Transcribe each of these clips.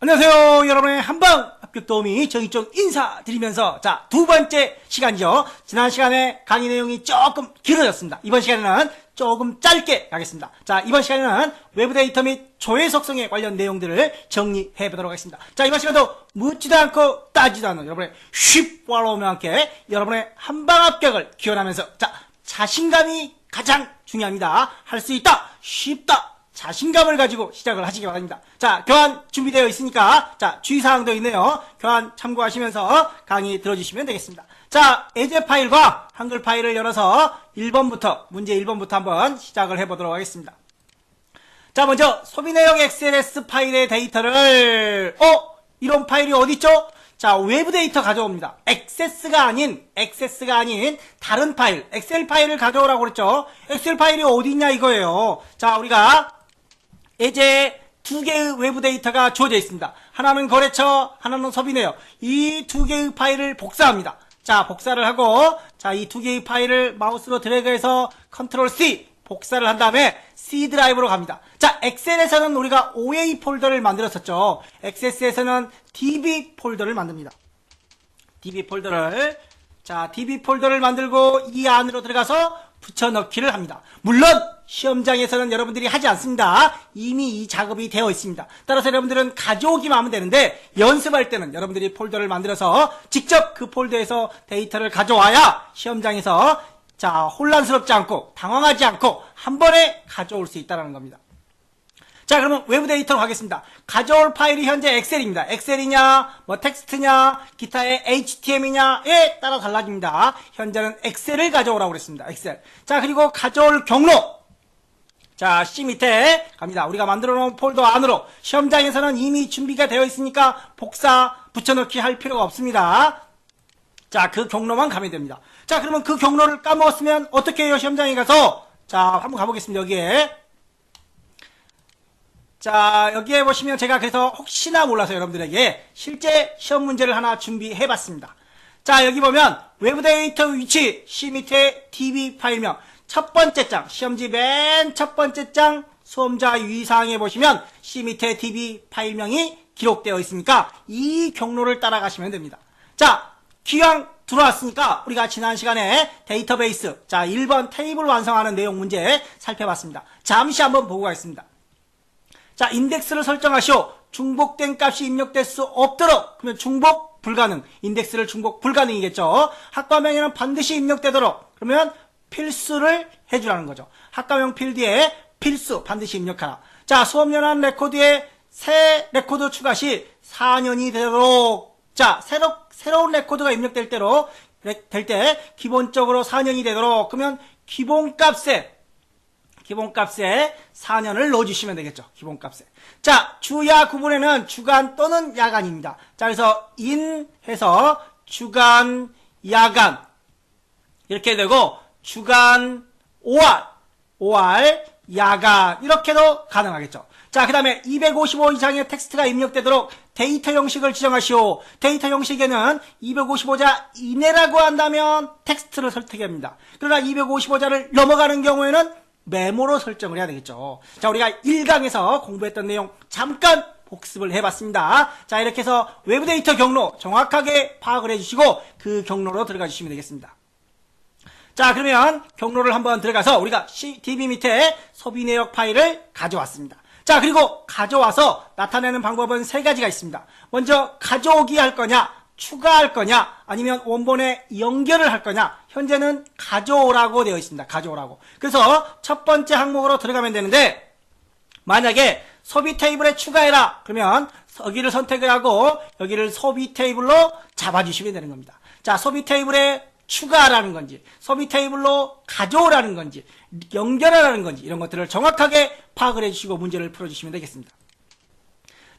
안녕하세요. 여러분의 한방 합격 도우미 정의좀 인사드리면서 자, 두 번째 시간이죠. 지난 시간에 강의 내용이 조금 길어졌습니다. 이번 시간에는 조금 짧게 가겠습니다. 자, 이번 시간에는 외부 데이터 및 조회 속성에 관련 내용들을 정리해 보도록 하겠습니다. 자, 이번 시간도 묻지도 않고 따지도 않는 여러분의 쉽 팔로우와 함께 여러분의 한방 합격을 기원하면서 자, 자신감이 가장 중요합니다. 할 수 있다, 쉽다, 자신감을 가지고 시작을 하시기 바랍니다. 자, 교환 준비되어 있으니까 자, 주의사항도 있네요. 교환 참고하시면서 강의 들어주시면 되겠습니다. 자, 예제 파일과 한글 파일을 열어서 1번부터 문제 1번부터 한번 시작을 해보도록 하겠습니다. 자, 먼저 소비 내역 XLS 파일의 데이터를 이런 파일이 어딨죠? 자, 외부 데이터 가져옵니다. 액세스가 아닌 다른 파일, 엑셀 파일을 가져오라고 그랬죠. 엑셀 파일이 어디 있냐 이거예요. 자, 우리가 예제 두 개의 외부 데이터가 주어져 있습니다. 하나는 거래처, 하나는 소비 내역. 이 두 개의 파일을 복사합니다. 자, 복사를 하고 자, 이 두 개의 파일을 마우스로 드래그해서 컨트롤 C 복사를 한 다음에 C 드라이브로 갑니다. 자, 엑셀에서는 우리가 OA 폴더를 만들었었죠. XS에서는 DB 폴더를 만듭니다. DB 폴더를 만들고 이 안으로 들어가서 붙여넣기를 합니다. 물론 시험장에서는 여러분들이 하지 않습니다. 이미 이 작업이 되어 있습니다. 따라서 여러분들은 가져오기만 하면 되는데 연습할 때는 여러분들이 폴더를 만들어서 직접 그 폴더에서 데이터를 가져와야 시험장에서 자, 혼란스럽지 않고 당황하지 않고 한 번에 가져올 수 있다는 겁니다. 자, 그러면 외부 데이터로 가겠습니다. 가져올 파일이 현재 엑셀입니다. 엑셀이냐, 뭐 텍스트냐, 기타의 HTML이냐에 따라 달라집니다. 현재는 엑셀을 가져오라고 그랬습니다. 엑셀. 자, 그리고 가져올 경로. 자, C 밑에 갑니다. 우리가 만들어 놓은 폴더 안으로. 시험장에서는 이미 준비가 되어 있으니까 복사, 붙여넣기 할 필요가 없습니다. 자, 그 경로만 가면 됩니다. 자, 그러면 그 경로를 까먹었으면 어떻게 해요? 시험장에 가서. 자, 한번 가보겠습니다. 여기에. 자, 여기에 보시면 제가 그래서 혹시나 몰라서 여러분들에게 실제 시험 문제를 하나 준비해 봤습니다. 자, 여기 보면 외부 데이터 위치, C 밑에 DB 파일명. 첫 번째 장, 시험지 맨 첫 번째 장 수험자 유의사항에 보시면 C 밑에 DB 파일명이 기록되어 있으니까 이 경로를 따라가시면 됩니다. 자, 기왕 들어왔으니까 우리가 지난 시간에 데이터베이스, 자, 1번 테이블 완성하는 내용 문제 살펴봤습니다. 잠시 한번 보고 가겠습니다. 자, 인덱스를 설정하시오. 중복된 값이 입력될 수 없도록. 그러면 중복 불가능. 인덱스를 중복 불가능이겠죠. 학과명에는 반드시 입력되도록. 그러면 필수를 해주라는 거죠. 학과명 필드에 필수 반드시 입력하라. 자, 수업연한 레코드에 새 레코드 추가 시 4년이 되도록. 자, 새로운 레코드가 입력될 될 때 기본적으로 4년이 되도록. 그러면 기본값에 4년을 넣어주시면 되겠죠. 기본값에. 자, 주야 구분에는 주간 또는 야간입니다. 자, 그래서 인 해서 주간, 야간 이렇게 되고 주간, 5월, 야간 이렇게도 가능하겠죠. 자, 그 다음에 255 이상의 텍스트가 입력되도록 데이터 형식을 지정하시오. 데이터 형식에는 255자 이내라고 한다면 텍스트를 선택합니다. 그러나 255자를 넘어가는 경우에는 메모로 설정을 해야 되겠죠. 자, 우리가 1강에서 공부했던 내용 잠깐 복습을 해봤습니다. 자, 이렇게 해서 외부 데이터 경로 정확하게 파악을 해주시고 그 경로로 들어가 주시면 되겠습니다. 자, 그러면 경로를 한번 들어가서 우리가 DB 밑에 소비 내역 파일을 가져왔습니다. 자, 그리고 가져와서 나타내는 방법은 세 가지가 있습니다. 먼저 가져오기 할 거냐, 추가할 거냐, 아니면 원본에 연결을 할 거냐. 현재는 가져오라고 되어 있습니다. 가져오라고. 그래서 첫 번째 항목으로 들어가면 되는데 만약에 소비 테이블에 추가해라. 그러면 여기를 선택을 하고 여기를 소비 테이블로 잡아주시면 되는 겁니다. 자, 소비 테이블에 추가하라는 건지 소비 테이블로 가져오라는 건지 연결하라는 건지 이런 것들을 정확하게 파악을 해주시고 문제를 풀어주시면 되겠습니다.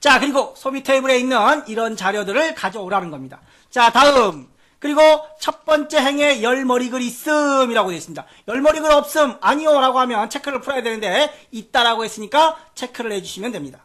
자, 그리고 소비 테이블에 있는 이런 자료들을 가져오라는 겁니다. 자, 다음. 그리고 첫 번째 행에 열머리글 있음이라고 되어 있습니다. 열머리글 없음, 아니요 라고 하면 체크를 풀어야 되는데 있다라고 했으니까 체크를 해주시면 됩니다.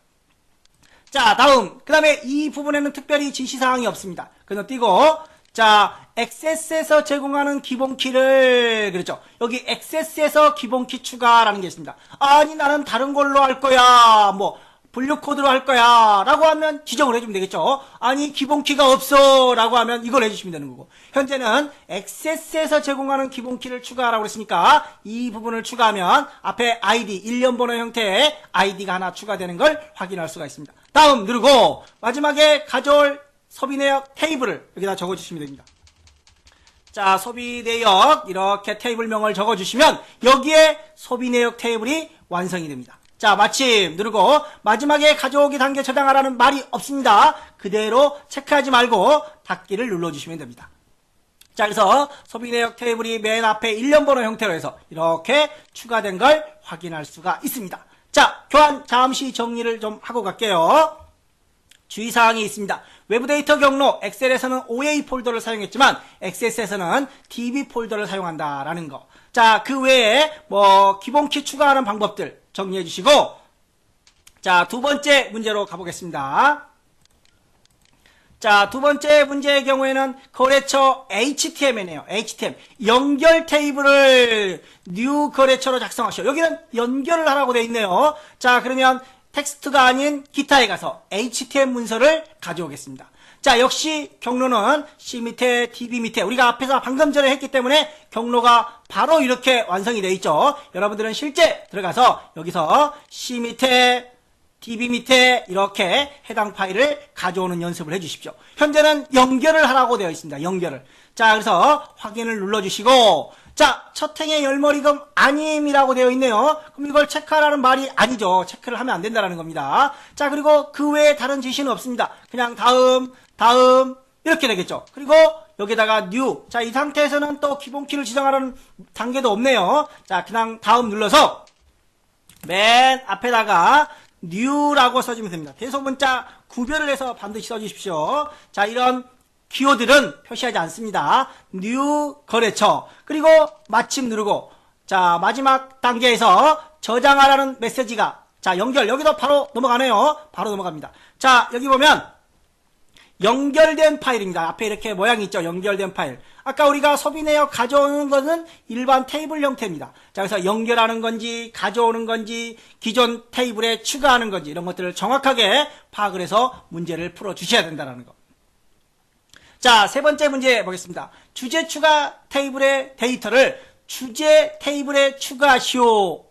자, 다음. 그 다음에 이 부분에는 특별히 지시사항이 없습니다. 그래서 띄고 자, XS에서 제공하는 기본키를 그렇죠. 여기 XS에서 기본키 추가라는 게 있습니다. 아니, 나는 다른 걸로 할 거야. 뭐 분류 코드로 할 거야 라고 하면 지정을 해주면 되겠죠. 아니 기본키가 없어 라고 하면 이걸 해주시면 되는 거고, 현재는 액세스에서 제공하는 기본키를 추가하라고 했으니까 이 부분을 추가하면 앞에 아이디, 일련 번호 형태의 아이디가 하나 추가되는 걸 확인할 수가 있습니다. 다음 누르고 마지막에 가져올 소비내역 테이블을 여기다 적어주시면 됩니다. 자, 소비내역 이렇게 테이블명을 적어주시면 여기에 소비내역 테이블이 완성이 됩니다. 자, 마침 누르고 마지막에 가져오기 단계 저장하라는 말이 없습니다. 그대로 체크하지 말고 닫기를 눌러주시면 됩니다. 자, 그래서 소비내역 테이블이 맨 앞에 일련번호 형태로 해서 이렇게 추가된 걸 확인할 수가 있습니다. 자, 교환 잠시 정리를 좀 하고 갈게요. 주의사항이 있습니다. 외부 데이터 경로, 엑셀에서는 OA 폴더를 사용했지만 XS에서는 DB 폴더를 사용한다라는 거. 자, 그 외에 기본키 추가하는 방법들 정리해 주시고, 자, 두 번째 문제로 가보겠습니다. 자, 두 번째 문제의 경우에는 거래처 HTM이네요. HTM. 연결 테이블을 new 거래처로 작성하시오. 여기는 연결을 하라고 되어 있네요. 자, 그러면 텍스트가 아닌 기타에 가서 HTM 문서를 가져오겠습니다. 자, 역시 경로는 C 밑에 DB 밑에 우리가 앞에서 방금 전에 했기 때문에 경로가 바로 이렇게 완성이 되어 있죠. 여러분들은 실제 들어가서 여기서 C 밑에 DB 밑에 이렇게 해당 파일을 가져오는 연습을 해주십시오. 현재는 연결을 하라고 되어 있습니다. 연결을. 자, 그래서 확인을 눌러주시고, 자, 첫 행의 열머리금 아님이라고 되어 있네요. 그럼 이걸 체크하라는 말이 아니죠. 체크를 하면 안 된다는 겁니다. 자, 그리고 그 외에 다른 지시는 없습니다. 그냥 다음 이렇게 되겠죠. 그리고 여기다가 new. 자, 이 상태에서는 또 기본키를 지정하라는 단계도 없네요. 자, 그냥 다음 눌러서 맨 앞에다가 new라고 써주면 됩니다. 대소문자 구별을 해서 반드시 써주십시오. 자, 이런 키워드는 표시하지 않습니다. new 거래처. 그리고 마침 누르고, 자, 마지막 단계에서 저장하라는 메시지가, 자, 연결. 여기도 바로 넘어가네요. 바로 넘어갑니다. 자, 여기 보면 연결된 파일입니다. 앞에 이렇게 모양이 있죠. 연결된 파일. 아까 우리가 소비내역 가져오는 것은 일반 테이블 형태입니다. 자, 그래서 연결하는 건지 가져오는 건지 기존 테이블에 추가하는 건지 이런 것들을 정확하게 파악을 해서 문제를 풀어 주셔야 된다는 거. 자, 세 번째 문제 보겠습니다. 주제 추가 테이블의 데이터를 주제 테이블에 추가하시오.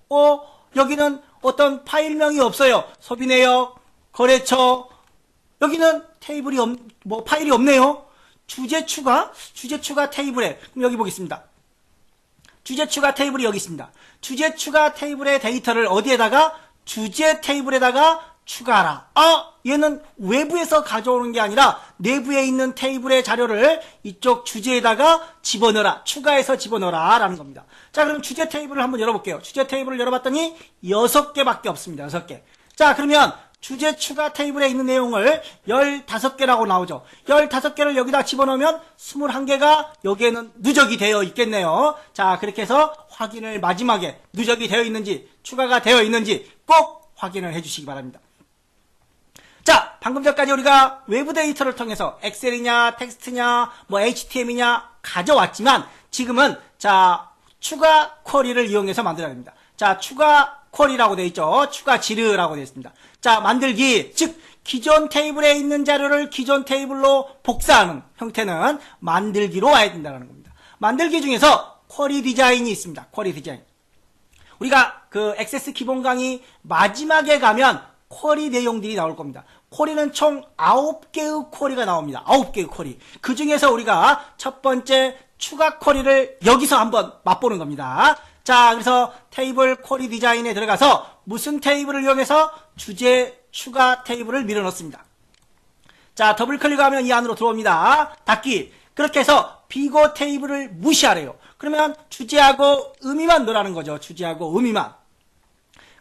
여기는 어떤 파일명이 없어요. 소비내역, 거래처. 여기는 테이블이 파일이 없네요. 주제 추가 테이블에, 그럼 여기 보겠습니다. 주제 추가 테이블이 여기 있습니다. 주제 추가 테이블의 데이터를 어디에다가? 주제 테이블에다가 추가하라. 얘는 외부에서 가져오는 게 아니라 내부에 있는 테이블의 자료를 이쪽 주제에다가 집어넣어라. 추가해서 집어넣어라 라는 겁니다. 자, 그럼 주제 테이블을 한번 열어볼게요. 주제 테이블을 열어봤더니 6개밖에 없습니다. 6개. 자, 그러면 주제 추가 테이블에 있는 내용을 15개라고 나오죠. 15개를 여기다 집어넣으면 21개가 여기에는 누적이 되어 있겠네요. 자, 그렇게 해서 확인을 마지막에 누적이 되어 있는지 추가가 되어 있는지 꼭 확인을 해주시기 바랍니다. 자, 방금 전까지 우리가 외부 데이터를 통해서 엑셀이냐 텍스트냐 HTM이냐 가져왔지만 지금은 자, 추가 쿼리를 이용해서 만들어야 됩니다. 자, 추가 쿼리라고 되어 있죠. 추가 지르라고 되어 있습니다. 자, 만들기, 즉 기존 테이블에 있는 자료를 기존 테이블로 복사하는 형태는 만들기로 와야 된다는 겁니다. 만들기 중에서 쿼리 디자인이 있습니다. 쿼리 디자인. 우리가 그 액세스 기본 강의 마지막에 가면 쿼리 내용들이 나올 겁니다. 쿼리는 총 9개의 쿼리가 나옵니다. 9개의 쿼리. 그 중에서 우리가 첫 번째 추가 쿼리를 여기서 한번 맛보는 겁니다. 자, 그래서 테이블 쿼리 디자인에 들어가서 무슨 테이블을 이용해서 주제 추가 테이블을 밀어 넣습니다. 자, 더블 클릭하면 이 안으로 들어옵니다. 닫기. 그렇게 해서 비고 테이블을 무시하래요. 그러면 주제하고 의미만 넣으라는 거죠. 주제하고 의미만.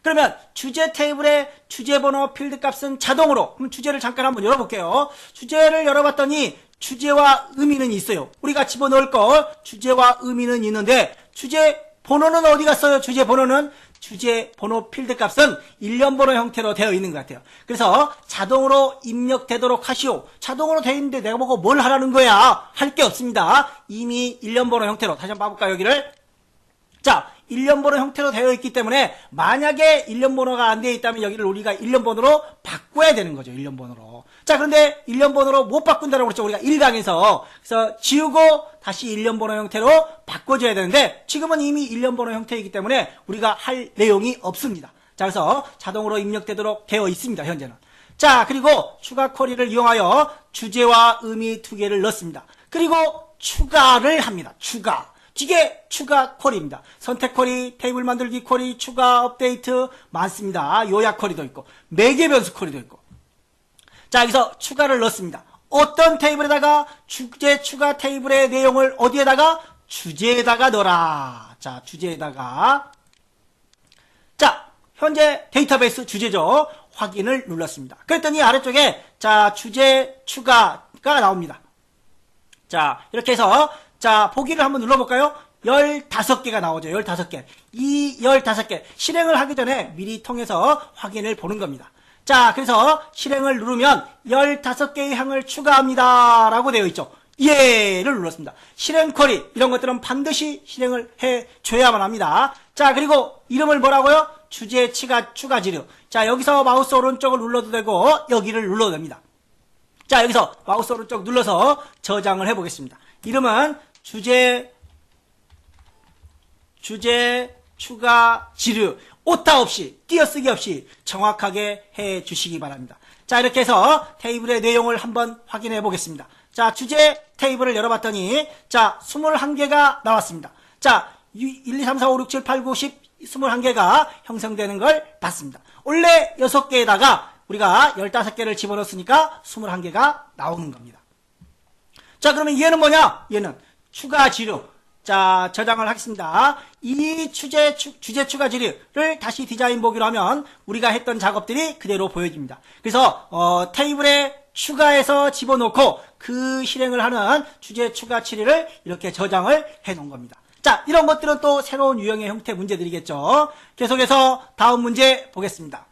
그러면 주제 테이블의 주제 번호 필드 값은 자동으로, 그럼 주제를 잠깐 한번 열어볼게요. 주제를 열어봤더니 주제와 의미는 있어요. 우리가 집어넣을 거 주제와 의미는 있는데 주제 번호는 어디 갔어요? 주제 번호는 주제 번호 필드 값은 일련 번호 형태로 되어 있는 것 같아요. 그래서 자동으로 입력되도록 하시오. 자동으로 되어 있는데 내가 보고 뭘 하라는 거야? 할 게 없습니다. 이미 일련 번호 형태로 다시 한번 봐볼까요? 여기를. 자, 일련 번호 형태로 되어 있기 때문에 만약에 일련 번호가 안 되어 있다면 여기를 우리가 일련 번호로 바꿔야 되는 거죠. 일련 번호로. 자, 그런데 일련 번호로 못 바꾼다고 그랬죠. 우리가 1강에서. 그래서 지우고 다시 일련 번호 형태로 바꿔줘야 되는데 지금은 이미 일련 번호 형태이기 때문에 우리가 할 내용이 없습니다. 자, 그래서 자동으로 입력되도록 되어 있습니다. 현재는. 자, 그리고 추가 쿼리를 이용하여 주제와 의미 두 개를 넣습니다. 그리고 추가를 합니다. 추가. 이게 추가 쿼리입니다. 선택 쿼리, 테이블 만들기 쿼리, 추가, 업데이트 많습니다. 요약 쿼리도 있고 매개 변수 쿼리도 있고. 자, 여기서 추가를 넣습니다. 어떤 테이블에다가 주제 추가 테이블의 내용을 어디에다가? 주제에다가 넣어라. 자, 주제에다가. 자, 현재 데이터베이스 주제죠. 확인을 눌렀습니다. 그랬더니 아래쪽에 자, 주제 추가가 나옵니다. 자, 이렇게 해서 자, 보기를 한번 눌러볼까요? 15개가 나오죠. 15개. 이 15개 실행을 하기 전에 미리 통해서 확인을 보는 겁니다. 자, 그래서 실행을 누르면 15개의 항을 추가합니다 라고 되어 있죠. 예를 눌렀습니다. 실행 쿼리 이런 것들은 반드시 실행을 해줘야만 합니다. 자, 그리고 이름을 뭐라고요? 주제 추가 지류. 자, 여기서 마우스 오른쪽을 눌러도 되고 여기를 눌러도 됩니다. 자, 여기서 마우스 오른쪽 눌러서 저장을 해보겠습니다. 이름은 주제 추가 지류. 오타 없이 띄어쓰기 없이 정확하게 해주시기 바랍니다. 자, 이렇게 해서 테이블의 내용을 한번 확인해 보겠습니다. 자, 주제 테이블을 열어봤더니 자, 21개가 나왔습니다. 자, 1, 2, 3, 4, 5, 6, 7, 8, 9, 10, 21개가 형성되는 걸 봤습니다. 원래 6개에다가 우리가 15개를 집어넣었으니까 21개가 나오는 겁니다. 자, 그러면 얘는 뭐냐? 얘는 추가 지류. 자, 저장을 하겠습니다. 이 주제 추가 지류를 다시 디자인 보기로 하면 우리가 했던 작업들이 그대로 보여집니다. 그래서 테이블에 추가해서 집어넣고 그 실행을 하는 주제 추가 지류를 이렇게 저장을 해 놓은 겁니다. 자, 이런 것들은 또 새로운 유형의 형태 문제들이겠죠. 계속해서 다음 문제 보겠습니다.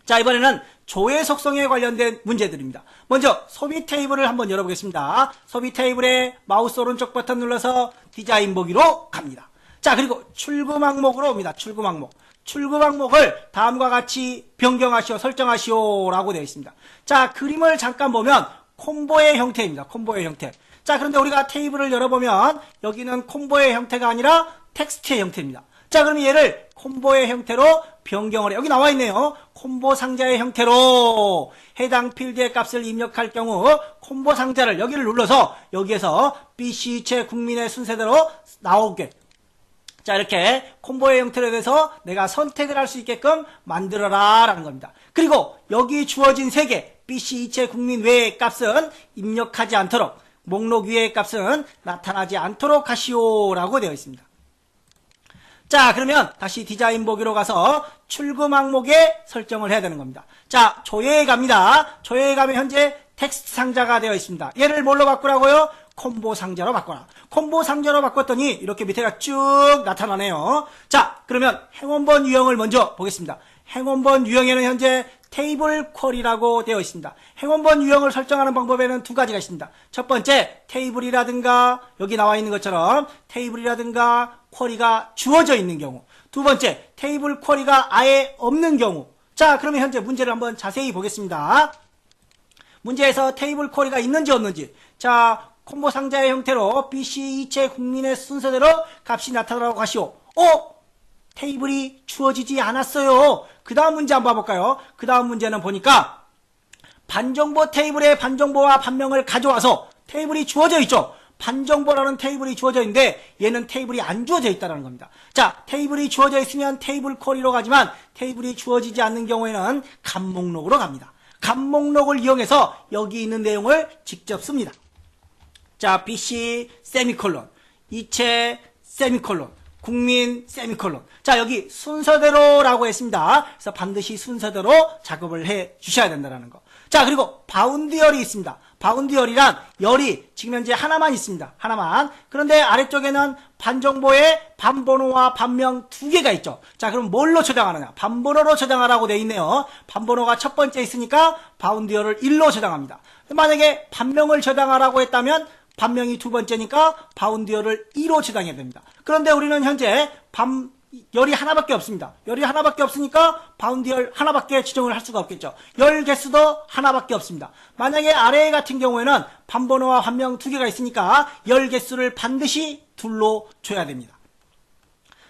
자, 이번에는 조회 속성에 관련된 문제들입니다. 먼저 소비 테이블을 한번 열어보겠습니다. 소비 테이블에 마우스 오른쪽 버튼 눌러서 디자인 보기로 갑니다. 자, 그리고 출구 항목으로 옵니다. 출구 항목. 출구 항목을 다음과 같이 변경하시오, 설정하시오 라고 되어 있습니다. 자, 그림을 잠깐 보면 콤보의 형태입니다. 콤보의 형태. 자, 그런데 우리가 테이블을 열어보면 여기는 콤보의 형태가 아니라 텍스트의 형태입니다. 자, 그러면 얘를 콤보의 형태로 변경을 해. 여기 나와 있네요. 콤보 상자의 형태로 해당 필드의 값을 입력할 경우 콤보 상자를 여기를 눌러서 여기에서 BC 제 국민의 순서대로 나오게. 자, 이렇게 콤보의 형태로 해서 내가 선택을 할 수 있게끔 만들어라 라는 겁니다. 그리고 여기 주어진 3개 BC 이체 국민 외의 값은 입력하지 않도록, 목록 위의 값은 나타나지 않도록 하시오 라고 되어 있습니다. 자, 그러면 다시 디자인 보기로 가서 출구 항목에 설정을 해야 되는 겁니다. 자, 조회에 갑니다. 조회에 가면 현재 텍스트 상자가 되어 있습니다. 얘를 뭘로 바꾸라고요? 콤보 상자로 바꿔라. 콤보 상자로 바꿨더니 이렇게 밑에가 쭉 나타나네요. 자, 그러면 행원번 유형을 먼저 보겠습니다. 행원번 유형에는 현재 테이블 쿼리라고 되어 있습니다. 행원번 유형을 설정하는 방법에는 2가지가 있습니다. 첫 번째, 테이블이라든가 여기 나와 있는 것처럼 테이블이라든가 쿼리가 주어져 있는 경우. 두 번째, 테이블 쿼리가 아예 없는 경우. 자, 그러면 현재 문제를 한번 자세히 보겠습니다. 문제에서 테이블 쿼리가 있는지 없는지. 자, 콤보 상자의 형태로 BC 이체 국민의 순서대로 값이 나타나라고 하시오. 테이블이 주어지지 않았어요. 그 다음 문제 한번 봐볼까요? 그 다음 문제는 보니까 반정보 테이블에 반정보와 반명을 가져와서 테이블이 주어져 있죠. 반정보라는 테이블이 주어져 있는데 얘는 테이블이 안 주어져 있다는 겁니다. 자, 테이블이 주어져 있으면 테이블 쿼리로 가지만 테이블이 주어지지 않는 경우에는 값 목록으로 갑니다. 값 목록을 이용해서 여기 있는 내용을 직접 씁니다. 자, BC 세미콜론, 이체 세미콜론, 국민 세미콜론. 자, 여기 순서대로라고 했습니다. 그래서 반드시 순서대로 작업을 해 주셔야 된다는 거. 자, 그리고 바운드 열이 있습니다. 바운드 열이란 열이 지금 현재 하나만 있습니다. 하나만. 그런데 아래쪽에는 반정보에 반번호와 반명 2개가 있죠. 자, 그럼 뭘로 저장하느냐? 반번호로 저장하라고 되어 있네요. 반번호가 첫 번째 있으니까 바운드 열을 1로 저장합니다. 만약에 반명을 저장하라고 했다면 반명이 두 번째니까 바운드 열을 2로 저장해야 됩니다. 그런데 우리는 현재 열이 하나밖에 없습니다. 열이 하나밖에 없으니까 바운드 열 하나밖에 지정을 할 수가 없겠죠. 열 개수도 하나밖에 없습니다. 만약에 아래 같은 경우에는 반번호와 반명 두 개가 있으니까 열 개수를 반드시 둘로 줘야 됩니다.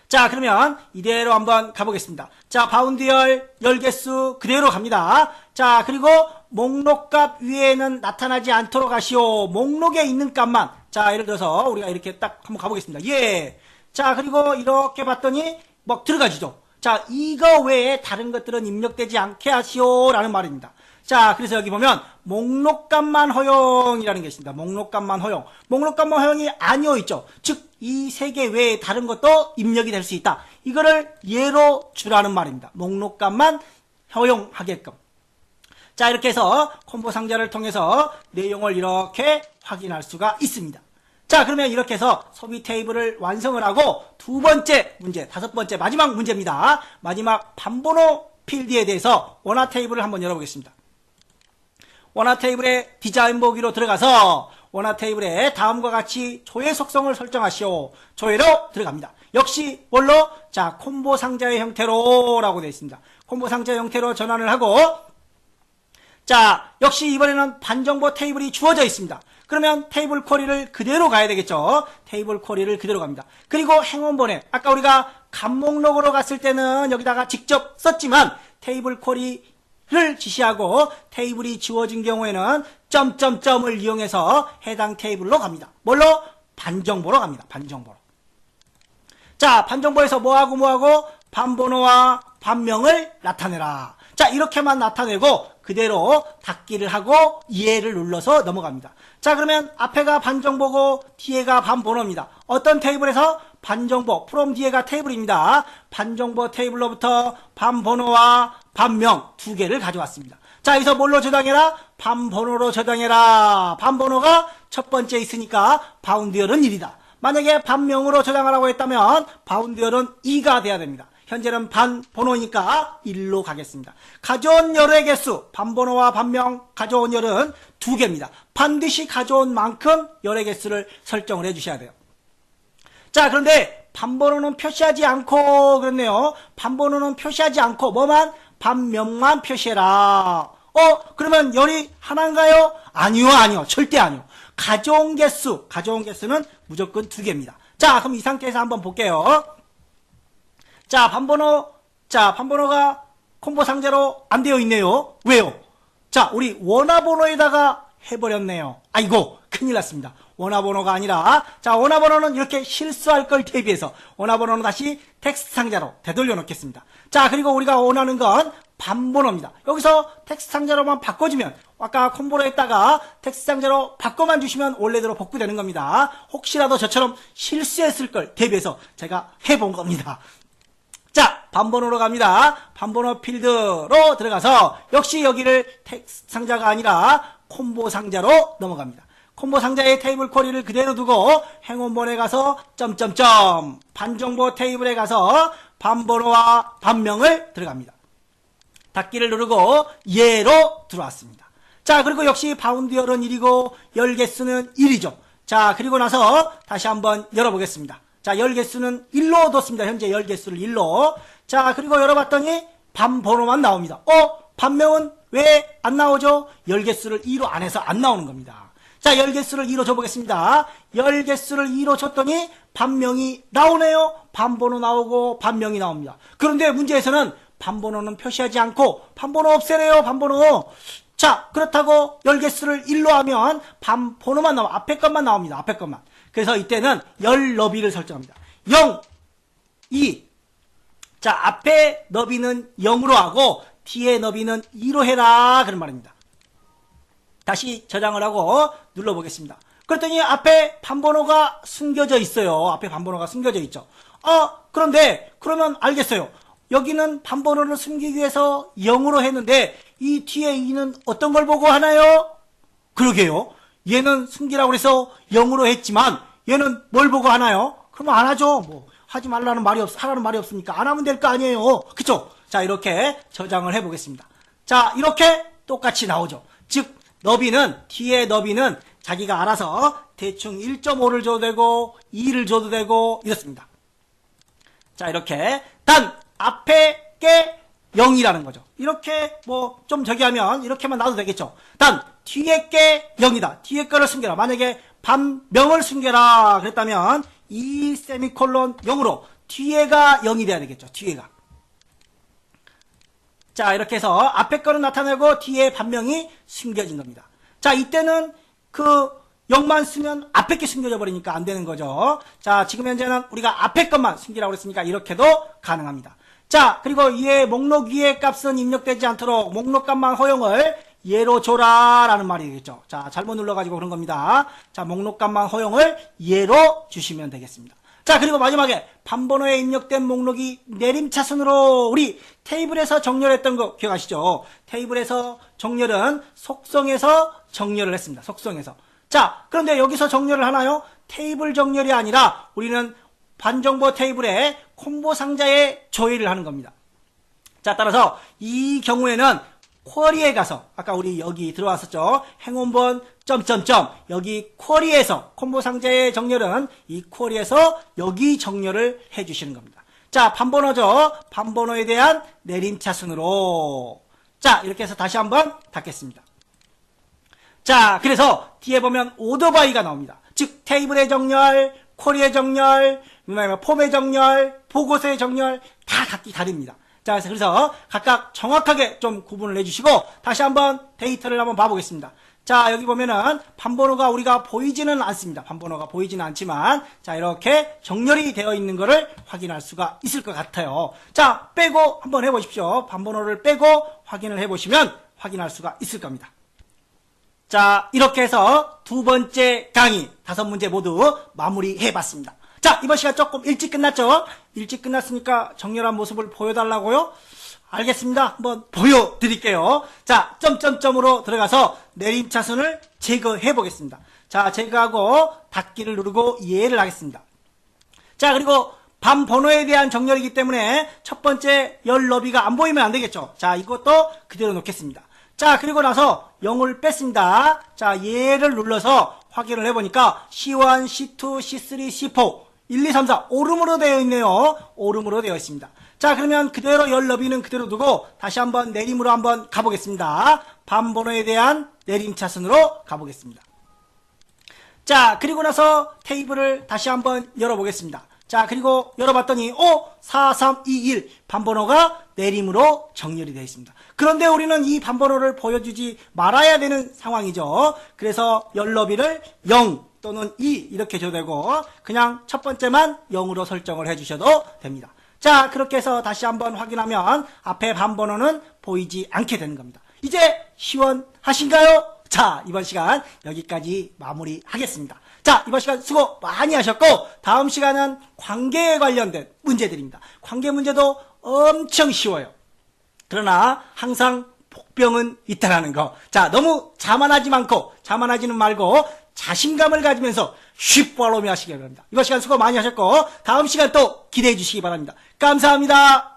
자, 그러면 이대로 한번 가보겠습니다. 자, 바운드 열 개수 그대로 갑니다. 자, 그리고 목록값 위에는 나타나지 않도록 하시오. 목록에 있는 값만. 자, 예를 들어서 우리가 이렇게 딱 한번 가보겠습니다. 예. 자, 그리고 이렇게 봤더니 막 들어가지죠. 자, 이거 외에 다른 것들은 입력되지 않게 하시오 라는 말입니다. 자, 그래서 여기 보면 목록값만 허용이라는 게 있습니다. 목록값만 허용. 목록값만 허용이 아니오 있죠. 즉, 이 세 개 외에 다른 것도 입력이 될 수 있다. 이거를 예로 주라는 말입니다. 목록값만 허용하게끔. 자, 이렇게 해서 콤보 상자를 통해서 내용을 이렇게 확인할 수가 있습니다. 자, 그러면 이렇게 해서 소비 테이블을 완성을 하고 두 번째 문제, 다섯 번째 마지막 문제입니다. 마지막 반번호 필드에 대해서 원화 테이블을 한번 열어보겠습니다. 원화 테이블의 디자인 보기로 들어가서 원화 테이블에 다음과 같이 조회 속성을 설정하시오. 조회로 들어갑니다. 역시 뭘로? 자, 콤보 상자의 형태로 라고 되어 있습니다. 콤보 상자 형태로 전환을 하고, 자, 역시 이번에는 반정보 테이블이 주어져 있습니다. 그러면 테이블 쿼리를 그대로 가야 되겠죠. 테이블 쿼리를 그대로 갑니다. 그리고 행원본에 아까 우리가 값목록으로 갔을 때는 여기다가 직접 썼지만 테이블 쿼리를 지시하고 테이블이 주어진 경우에는 점점점을 이용해서 해당 테이블로 갑니다. 뭘로? 반정보로 갑니다. 반정보로. 자, 반정보에서 뭐하고 반번호와 반명을 나타내라. 자, 이렇게만 나타내고 그대로 닫기를 하고 예를 눌러서 넘어갑니다. 자, 그러면 앞에가 반정보고 뒤에가 반번호입니다. 어떤 테이블에서? 반정보, from 뒤에가 테이블입니다. 반정보 테이블로부터 반번호와 반명 두 개를 가져왔습니다. 자, 여기서 뭘로 저장해라? 반번호로 저장해라. 반번호가 첫 번째 있으니까 바운드열은 1이다. 만약에 반명으로 저장하라고 했다면 바운드열은 2가 돼야 됩니다. 현재는 반번호니까 1로 가겠습니다. 가져온 열의 개수, 반번호와 반명 가져온 열은 2개입니다. 반드시 가져온 만큼 열의 개수를 설정을 해주셔야 돼요. 자, 그런데 반번호는 표시하지 않고 그렇네요. 반번호는 표시하지 않고 뭐만? 반명만 표시해라. 그러면 열이 하나인가요? 아니요. 절대 아니요. 가져온 개수는 무조건 2개입니다. 자, 그럼 이 상태에서 한번 볼게요. 자, 반번호가 콤보 상자로 안 되어 있네요. 왜요? 자, 우리 원화번호에다가 해버렸네요. 아이고, 큰일 났습니다. 원화번호가 아니라, 자, 원화번호는 이렇게 실수할 걸 대비해서 원화번호는 다시 텍스트 상자로 되돌려 놓겠습니다. 자, 그리고 우리가 원하는 건 반번호입니다. 여기서 텍스트 상자로만 바꿔주면, 아까 콤보로 했다가 텍스트 상자로 바꿔만 주시면 원래대로 복구되는 겁니다. 혹시라도 저처럼 실수했을 걸 대비해서 제가 해본 겁니다. 자, 반번호로 갑니다. 반번호 필드로 들어가서 역시 여기를 텍스트 상자가 아니라 콤보 상자로 넘어갑니다. 콤보 상자의 테이블 쿼리를 그대로 두고 행원본에 가서 점점점 반정보 테이블에 가서 반번호와 반명을 들어갑니다. 닫기를 누르고 예로 들어왔습니다. 자, 그리고 역시 바운드 열은 1이고 열 개수는 1이죠. 자, 그리고 나서 다시 한번 열어보겠습니다. 자, 열 개수는 1로 뒀습니다. 현재 열 개수를 1로. 자, 그리고 열어봤더니 반번호만 나옵니다. 반명은 왜 안 나오죠? 열 개수를 2로 안 해서 안 나오는 겁니다. 자, 열 개수를 2로 줘보겠습니다. 열 개수를 2로 줬더니 반명이 나오네요. 반번호 나오고 반명이 나옵니다. 그런데 문제에서는 반번호는 표시하지 않고 반번호 없애래요. 반번호. 자, 그렇다고 열 개수를 1로 하면 반번호만 나와. 앞에 것만 나옵니다. 앞에 것만. 그래서 이때는 열 너비를 설정합니다. 0, 2. 자, 앞에 너비는 0으로 하고 뒤에 너비는 2로 해라. 그런 말입니다. 다시 저장을 하고 눌러보겠습니다. 그랬더니 앞에 반번호가 숨겨져 있어요. 앞에 반번호가 숨겨져 있죠. 그런데 그러면 알겠어요. 여기는 반번호를 숨기기 위해서 0으로 했는데 이 뒤에 2는 어떤 걸 보고 하나요? 그러게요. 얘는 숨기라고 해서 0으로 했지만 얘는 뭘 보고 하나요? 그러면 안 하죠. 뭐 하지 말라는 말이 하라는 말이 없으니까 안 하면 될 거 아니에요. 그쵸? 자, 이렇게 저장을 해보겠습니다. 자, 이렇게 똑같이 나오죠. 즉 너비는 뒤에 너비는 자기가 알아서 대충 1.5를 줘도 되고 2를 줘도 되고 이렇습니다. 자, 이렇게. 단, 앞에 게 0이라는 거죠. 이렇게 뭐 좀 저기 하면 이렇게만 놔도 되겠죠. 단, 뒤에 게 0이다. 뒤에 거를 숨겨라. 만약에 반명을 숨겨라 그랬다면 이 세미콜론 0으로 뒤에가 0이 돼야 되겠죠. 뒤에가. 자, 이렇게 해서 앞에 거는 나타내고 뒤에 반명이 숨겨진 겁니다. 자, 이때는 그 0만 쓰면 앞에 게 숨겨져 버리니까 안 되는 거죠. 자, 지금 현재는 우리가 앞에 것만 숨기라고 그랬으니까 이렇게도 가능합니다. 자, 그리고 이에 목록 위의 값은 입력되지 않도록 목록값만 허용을 예로 줘라 라는 말이 되겠죠. 자, 잘못 눌러가지고 그런 겁니다. 자, 목록값만 허용을 예로 주시면 되겠습니다. 자, 그리고 마지막에 반번호에 입력된 목록이 내림차순으로 우리 테이블에서 정렬했던 거 기억하시죠? 테이블에서 정렬은 속성에서 정렬을 했습니다. 속성에서. 자, 그런데 여기서 정렬을 하나요? 테이블 정렬이 아니라 우리는 반정보 테이블에 콤보 상자에 조회를 하는 겁니다. 자, 따라서 이 경우에는 쿼리에 가서 아까 우리 여기 들어왔었죠. 행운번 점점점 여기 쿼리에서 콤보 상자의 정렬은 이 쿼리에서 여기 정렬을 해주시는 겁니다. 자, 반번호죠. 반번호에 대한 내림차순으로. 자, 이렇게 해서 다시 한번 닫겠습니다. 자, 그래서 뒤에 보면 오더바이가 나옵니다. 즉 테이블의 정렬, 쿼리의 정렬, 폼의 정렬, 보고서의 정렬 다 각기 다릅니다. 자, 그래서 각각 정확하게 좀 구분을 해주시고 다시 한번 데이터를 한번 봐보겠습니다. 자, 여기 보면은 반번호가 우리가 보이지는 않습니다. 반번호가 보이지는 않지만 자, 이렇게 정렬이 되어 있는 것을 확인할 수가 있을 것 같아요. 자, 빼고 한번 해보십시오. 반번호를 빼고 확인을 해보시면 확인할 수가 있을 겁니다. 자, 이렇게 해서 두 번째 강의 5문제 모두 마무리해봤습니다. 자, 이번 시간 조금 일찍 끝났죠? 일찍 끝났으니까 정렬한 모습을 보여달라고요? 알겠습니다. 한번 보여드릴게요. 자, 점점점으로 들어가서 내림차순을 제거해 보겠습니다. 자, 제거하고 닫기를 누르고 이해를 하겠습니다. 자, 그리고 반번호에 대한 정렬이기 때문에 첫 번째 열 너비가 안 보이면 안 되겠죠? 자, 이것도 그대로 놓겠습니다. 자, 그리고 나서 0을 뺐습니다. 자, 얘를 눌러서 확인을 해보니까 C1, C2, C3, C4 1, 2, 3, 4 오름으로 되어 있네요. 오름으로 되어 있습니다. 자, 그러면 그대로 열 너비는 그대로 두고 다시 한번 내림으로 한번 가보겠습니다. 반번호에 대한 내림차순으로 가보겠습니다. 자, 그리고 나서 테이블을 다시 한번 열어보겠습니다. 자, 그리고 열어봤더니 5, 4, 3, 2, 1 반번호가 내림으로 정렬이 되어 있습니다. 그런데 우리는 이 반번호를 보여주지 말아야 되는 상황이죠. 그래서 열 너비를 0 또는 2 이렇게 줘도 되고 그냥 첫 번째만 0으로 설정을 해주셔도 됩니다. 자, 그렇게 해서 다시 한번 확인하면 앞에 반번호는 보이지 않게 되는 겁니다. 이제 시원하신가요? 자, 이번 시간 여기까지 마무리하겠습니다. 자, 이번 시간 수고 많이 하셨고 다음 시간은 관계에 관련된 문제들입니다. 관계 문제도 엄청 쉬워요. 그러나 항상 복병은 있다라는 거. 자, 너무 자만하지는 말고 자신감을 가지면서 쉽발로미 하시기 바랍니다. 이번 시간 수고 많이 하셨고 다음 시간 또 기대해 주시기 바랍니다. 감사합니다.